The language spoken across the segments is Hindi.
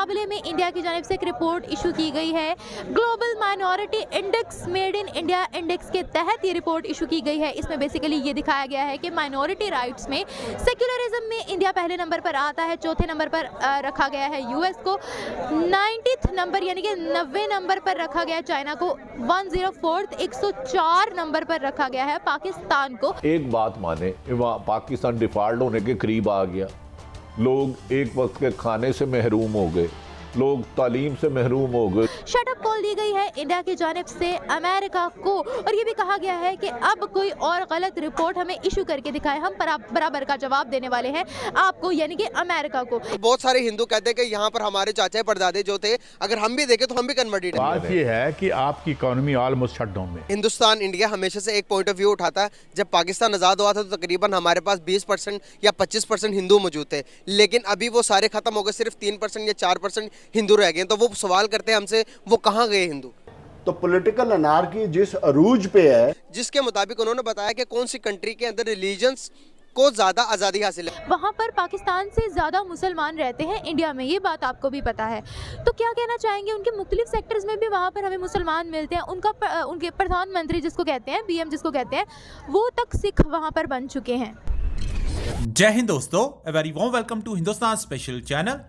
मुकाबले में इंडिया की जानिब से एक रिपोर्ट इशू की गई है। Global minority index made in India index के तहत ये रिपोर्ट इशू की गई है। इसमें बेसिकली ये दिखाया गया है कि माइनॉरिटी राइट्स में सेक्युलरिज्म में इंडिया पहले नंबर पर आता है, चौथे नंबर पर रखा गया है यूएस को, 90th नंबर यानी कि 90 नंबर पर रखा गया है चाइना को, 104th 104 नंबर पर रखा गया है पाकिस्तान को। एक बात माने, पाकिस्तान डिफॉल्ट होने के करीब आ गया, लोग एक वक्त के खाने से महरूम हो गए, लोग तालीम से महरूम हो गए। शटअप कॉल दी गई है इंडिया की जानिब से अमेरिका को, और ये भी कहा गया है कि अब कोई और गलत रिपोर्ट हमें इशू करके दिखाए, हम बराबर का जवाब देने वाले हैं आपको, यानी कि अमेरिका को। बहुत सारे हिंदू कहते हैं कि यहाँ पर हमारे चाचा परदादे जो थे, अगर हम भी देखें तो हम भी कन्वर्टेड हैं। बात ये है कि आपकी इकोनॉमी ऑलमोस्ट शट डाउन में। हिंदुस्तान इंडिया हमेशा से एक पॉइंट ऑफ व्यू उठाता है, जब पाकिस्तान आज़ाद हुआ था तो तकरीबन हमारे पास 20% या 25% हिंदू मौजूद थे, लेकिन अभी वो सारे खत्म हो गए, सिर्फ 3% या 4% हिंदू रह गए। तो वो सवाल करते हैं हमसे, वो कहाँ गए हिंदू? तो पॉलिटिकल अनार्की जिस अरूज पे है, जिसके मुताबिक उन्होंने बताया कि कौन सी कंट्री के अंदर रिलीजन्स को ज्यादा आज़ादी हासिल है, वहाँ पर पाकिस्तान से ज़्यादा मुसलमान रहते हैं इंडिया में, ये बात आपको भी पता है। तो क्या कहना चाहेंगे, उनके मुख्तलिफ सेक्टर्स में भी वहाँ पर हमें मुसलमान मिलते हैं, उनके प्रधानमंत्री जिसको कहते हैं, पीएम जिसको कहते हैं, वो तक सिख वहाँ पर बन चुके हैं। जय हिंद दोस्तों, a very warm welcome to Hindustan special channel.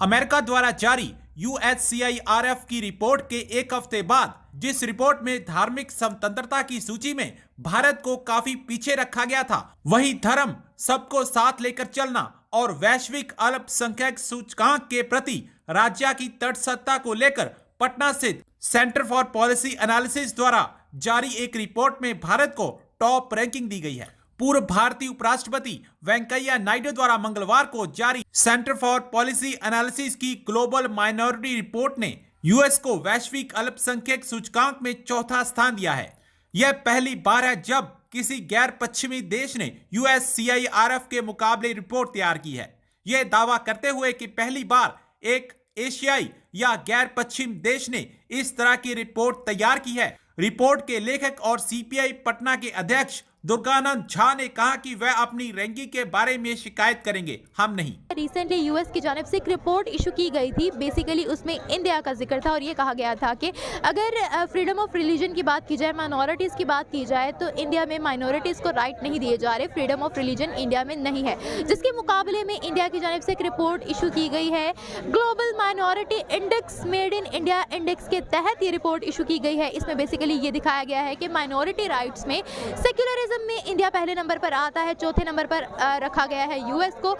America द्वारा जारी USCIRF की रिपोर्ट के एक हफ्ते बाद, जिस रिपोर्ट में धार्मिक स्वतंत्रता की सूची में भारत को काफी पीछे रखा गया था, वही धर्म, सबको साथ लेकर चलना और वैश्विक अल्पसंख्यक सूचकांक के प्रति राज्य की तटस्थता को लेकर पटना स्थित सेंटर फॉर पॉलिसी एनालिसिस द्वारा जारी एक रिपोर्ट में भारत को टॉप रैंकिंग दी गई है। पूर्व भारतीय उपराष्ट्रपति वेंकैया नायडू द्वारा मंगलवार को जारी सेंटर फॉर पॉलिसी एनालिसिस की ग्लोबल माइनॉरिटी रिपोर्ट ने यूएस को वैश्विक अल्पसंख्यक सूचकांक में चौथा स्थान दिया है। यह पहली बार है जब किसी गैर पश्चिमी देश ने USCIRF के मुकाबले रिपोर्ट तैयार की है। यह दावा करते हुए कि पहली बार एक एशियाई या गैर पश्चिम देश ने इस तरह की रिपोर्ट तैयार की है। रिपोर्ट के लेखक और CPI पटना के अध्यक्ष दुर्गानंद झा ने कहा कि वह अपनी रैंकिंग के बारे में शिकायत करेंगे, हम नहीं। रिसेंटली यूएस की जानिब से एक रिपोर्ट इशू की गई थी, बेसिकली उसमें इंडिया का जिक्र था और ये कहा गया था कि अगर फ्रीडम ऑफ रिलीजन की बात की जाए, माइनॉरिटीज़ की बात की जाए, तो इंडिया में माइनॉरिटीज़ को राइट नहीं दिए जा रहे, फ्रीडम ऑफ रिलीजन इंडिया में नहीं है। जिसके मुकाबले में इंडिया की जानिब से एक रिपोर्ट इशू की गई है। Global minority index made in India index के तहत ये रिपोर्ट इशू की गई है। इसमें बेसिकली ये दिखाया गया है कि माइनॉरिटी राइट्स में सेक्युलरिज्म में इंडिया पहले नंबर पर आता है, चौथे नंबर पर रखा गया है यूएस को,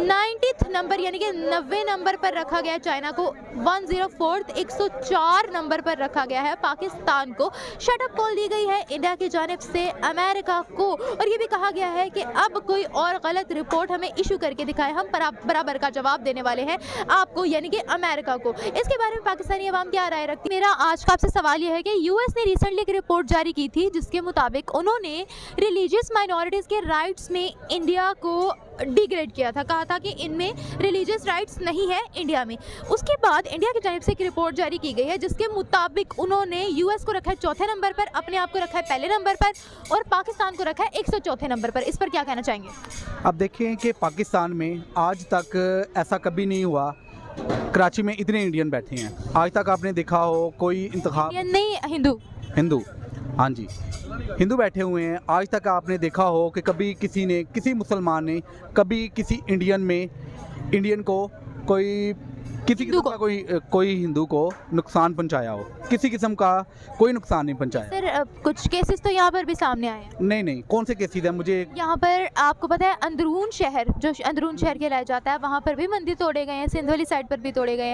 90th नंबर यानी कि 90 नंबर पर रखा गया है चाइना को, 104th 104 नंबर पर रखा गया है पाकिस्तान को। शटअप कॉल दी गई है इंडिया की जानिब से अमेरिका को, और ये भी कहा गया है कि अब कोई और गलत रिपोर्ट हमें इशू करके दिखाए, हम बराबर का जवाब देने वाले हैं आपको, यानी कि अमेरिका को। इसके बारे में पाकिस्तानी अवाम क्या राय रखती है? मेरा आज का आपसे सवाल यह है कि यूएस ने रिसेंटली एक रिपोर्ट जारी की थी जिसके मुताबिक उन्होंने रिलीजियस माइनॉरिटीज़ के राइट्स में इंडिया को डिग्रेड किया था, कहा था कि इनमें रिलीजियस राइट्स नहीं है इंडिया में। उसके बाद इंडिया की जानिब से एक रिपोर्ट जारी की गई है जिसके मुताबिक उन्होंने यूएस को रखा है चौथे नंबर पर, अपने आप को रखा है पहले नंबर पर, और पाकिस्तान को रखा है 104 नंबर पर। इस पर क्या कहना चाहेंगे? अब देखें कि पाकिस्तान में आज तक ऐसा कभी नहीं हुआ, कराची में इतने इंडियन बैठे हैं, आज तक आपने देखा हो कोई इंतखाब नहीं, हिंदू हाँ जी, हिंदू बैठे हुए हैं। आज तक आपने देखा हो कि कभी किसी मुसलमान ने कभी किसी इंडियन को किसी किस्म का कोई हिंदू को नुकसान पहुंचाया हो, किसी किस्म का कोई नुकसान नहीं पहुंचाया। सर कुछ केसेस तो यहाँ पर भी सामने आए हैं। नहीं, कौन से केसेस हैं? मुझे यहाँ पर आपको पता है अंदरून शहर, जो अंदरून शहर कहलाया जाता है, वहाँ पर भी मंदिर तोड़े गए हैं, सिंध वाली साइड पर भी तोड़े गए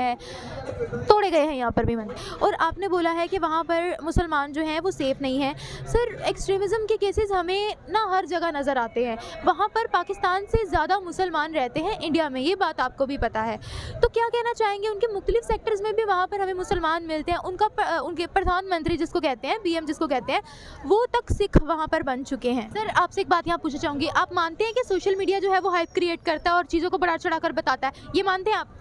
हैं यहाँ पर भी मंदिर। और आपने बोला है कि वहाँ पर मुसलमान जो हैं वो सेफ़ नहीं है। सर एक्सट्रीमिज़म के केसेस हमें ना हर जगह नज़र आते हैं, वहाँ पर पाकिस्तान से ज़्यादा मुसलमान रहते हैं इंडिया में, ये बात आपको भी पता है। तो क्या कहना चाहेंगे, उनके मुख्तलिफ सेक्टर्स में भी वहाँ पर हमें मुसलमान मिलते हैं, उनके प्रधानमंत्री जिसको कहते हैं, पीएम जिसको कहते हैं, वो तक सिख वहाँ पर बन चुके हैं। सर आपसे एक बात यहाँ पूछना चाहूँगी, आप मानते हैं कि सोशल मीडिया जो है वो हाइप क्रिएट करता है और चीज़ों को बढ़ा चढ़ा कर बताता है, ये मानते हैं आप?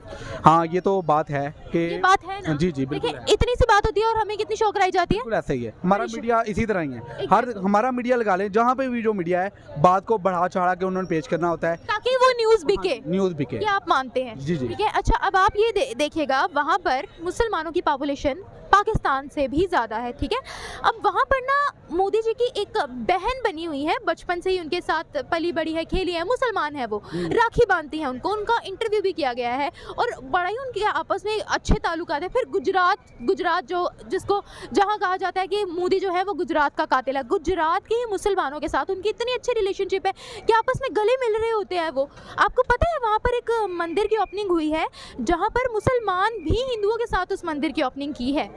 हाँ, ये तो बात है कि ये बात है ना? जी बिल्कुल। इतनी सी बात होती है और हमें कितनी शौक कराई जाती है। बिल्कुल ऐसा ही है, हमारा मीडिया इसी तरह ही है। हमारा मीडिया लगा लें, जहाँ पे भी जो मीडिया है बात को बढ़ा चढ़ा के उन्होंने पेश करना होता है ताकि वो न्यूज़ बिके, ये आप मानते हैं? जी। ठीक है। अच्छा अब आप ये देखिएगा वहाँ पर मुसलमानों की पॉपुलेशन पाकिस्तान से भी ज़्यादा है, ठीक है। अब वहाँ पर ना मोदी जी की एक बहन बनी हुई है, बचपन से ही उनके साथ पली बड़ी है, खेली है, मुसलमान है, वो राखी बांधती हैं उनको, उनका इंटरव्यू भी किया गया है और बड़ा ही उनके आपस में अच्छे ताल्लुकात है। फिर गुजरात जो जिसको जहाँ कहा जाता है कि मोदी जो है वो गुजरात का कातिल है, गुजरात के ही मुसलमानों के साथ उनकी इतनी अच्छी रिलेशनशिप है कि आपस में गले मिल रहे होते हैं। वो आपको पता है वहाँ पर एक मंदिर की ओपनिंग हुई है जहाँ पर मुसलमान भी हिंदुओं के साथ उस मंदिर की ओपनिंग की है।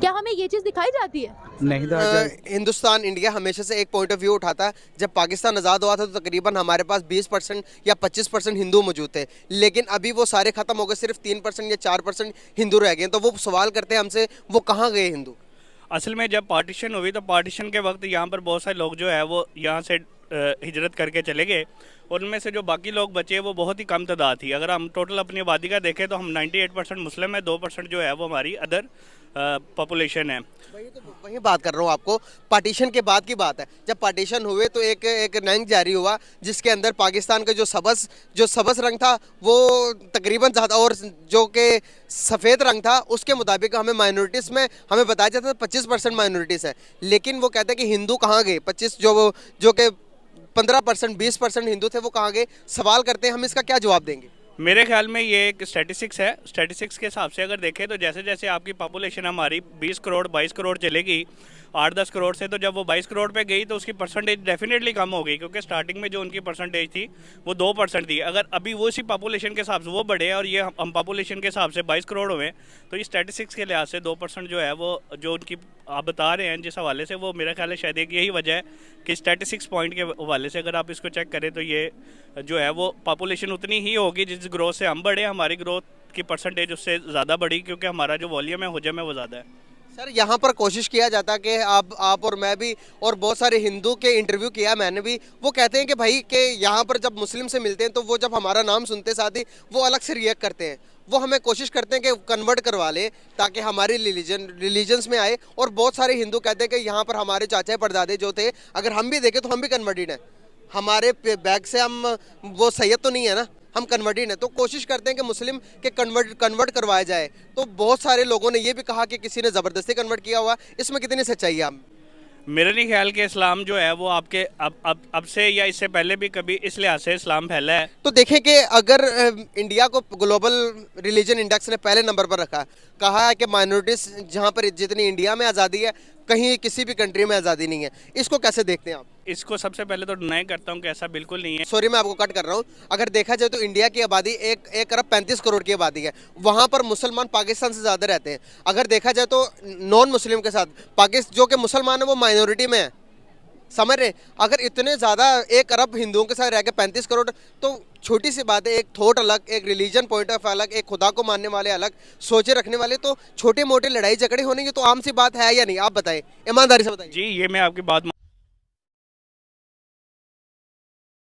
क्या हमें ये चीज़ दिखाई जाती है? नहीं हिंदुस्तान इंडिया हमेशा से एक पॉइंट ऑफ व्यू उठाता है। जब पाकिस्तान आज़ाद हुआ था तो तकरीबन हमारे पास 20% या 25% हिंदू मौजूद थे, लेकिन अभी वो सारे ख़त्म हो गए, सिर्फ 3% या 4% हिंदू रह गए। तो वो सवाल करते हैं हमसे, वो कहाँ गए हिंदू? असल में जब पार्टीशन हुई तो पार्टीशन के वक्त यहाँ पर बहुत सारे लोग जो है वो यहाँ से हिजरत करके चले गए और उनमें से जो बाकी लोग बचे वो बहुत ही कम तादाद थी। अगर हम टोटल अपनी आबादी का देखें तो हम 98% मुस्लिम है, 2% जो है वो हमारी अदर पॉपुलेशन है। वही बात कर रहा हूँ आपको, पार्टीशन के बाद की बात है। जब पार्टीशन हुए तो एक रैंक जारी हुआ जिसके अंदर पाकिस्तान का जो सबस रंग था वो तकरीबन ज़्यादा, और जो कि सफ़ेद रंग था उसके मुताबिक हमें माइनॉरिटीज़ में हमें बताया जाता था 25% माइनॉरिटीज़ है, लेकिन वो कहते हैं कि हिंदू कहाँ गए, 25 जो कि 15% 20% हिंदू थे वो कहाँ गए। सवाल करते हैं, हम इसका क्या जवाब देंगे? मेरे ख्याल में ये एक स्टैटिस्टिक्स है। स्टैटिस्टिक्स के हिसाब से अगर देखें तो जैसे जैसे आपकी पॉपुलेशन हमारी 20 करोड़ 22 करोड़ चलेगी 8-10 करोड़ से, तो जब वो 22 करोड़ पे गई तो उसकी परसेंटेज डेफिनेटली कम हो गई, क्योंकि स्टार्टिंग में जो उनकी परसेंटेज थी वो 2% थी। अगर अभी वो इसी पॉपुलेशन के हिसाब से वो बढ़े और ये हम पॉपुलेशन के हिसाब से 22 करोड़ हुए तो ये स्टैटिस्टिक्स के लिहाज से 2% जो है वो जो उनकी आप बता रहे हैं जिस हवाले से, वो मेरा ख्याल है शायद एक यही वजह है कि स्टैटिस्टिक्स पॉइंट के हवाले से अगर आप इसको चेक करें तो ये जो है वो पॉपुलेशन उतनी ही होगी जिस ग्रोथ से हम बढ़े, हमारी ग्रोथ की परसेंटेज उससे ज़्यादा बढ़ी, क्योंकि हमारा जो वॉल्यूम है हुजम है वो ज़्यादा है। सर यहाँ पर कोशिश किया जाता है कि आप और मैं भी और बहुत सारे हिंदू के इंटरव्यू किया मैंने भी, वो कहते हैं कि भाई कि यहाँ पर जब मुस्लिम से मिलते हैं तो वो जब हमारा नाम सुनते साथ ही वो अलग से रिएक्ट करते हैं, वो हमें कोशिश करते हैं कि कन्वर्ट करवा ले ताकि हमारे रिलीजन्स में आए। और बहुत सारे हिंदू कहते हैं कि यहाँ पर हमारे चाचा परदादे जो थे, अगर हम भी देखें तो हम भी कन्वर्टेड हैं, हमारे बैग से हम वो सैयद तो नहीं है ना, हम कन्वर्टेड हैं। तो कोशिश करते हैं कि मुस्लिम के कन्वर्ट करवाया जाए। तो बहुत सारे लोगों ने ये भी कहा कि किसी ने ज़बरदस्ती कन्वर्ट किया हुआ, इसमें कितनी सच्चाई है? मेरा नहीं ख्याल कि इस्लाम जो है वो आपके अब से या इससे पहले भी कभी इस लिहाज से इस्लाम फैला है। तो देखें कि अगर इंडिया को ग्लोबल रिलीजन इंडेक्स ने पहले नंबर पर रखा, कहा है कि माइनॉरिटीज़ जहाँ पर जितनी इंडिया में आज़ादी है कहीं किसी भी कंट्री में आज़ादी नहीं है, इसको कैसे देखते हैं आप? इसको सबसे पहले तो डिनाई करता हूँ कि ऐसा बिल्कुल नहीं है। सॉरी मैं आपको कट कर रहा हूँ। अगर देखा जाए तो इंडिया की आबादी 1 अरब 35 करोड़ की आबादी है, वहाँ पर मुसलमान पाकिस्तान से ज़्यादा रहते हैं। अगर देखा जाए तो नॉन मुस्लिम के साथ पाकिस्तान जो कि मुसलमान है वो माइनॉरिटी में है, समझ रहे? अगर इतने ज़्यादा 1 अरब हिंदुओं के साथ रह के 35 करोड़, तो छोटी सी बात है, एक थॉट अलग, एक रिलीजन पॉइंट ऑफ अलग, एक खुदा को मानने वाले अलग, सोचे रखने वाले, तो छोटे मोटे लड़ाई झगड़े होने की तो आम सी बात है या नहीं? आप बताएं, ईमानदारी से बताएं। जी ये मैं आपकी बात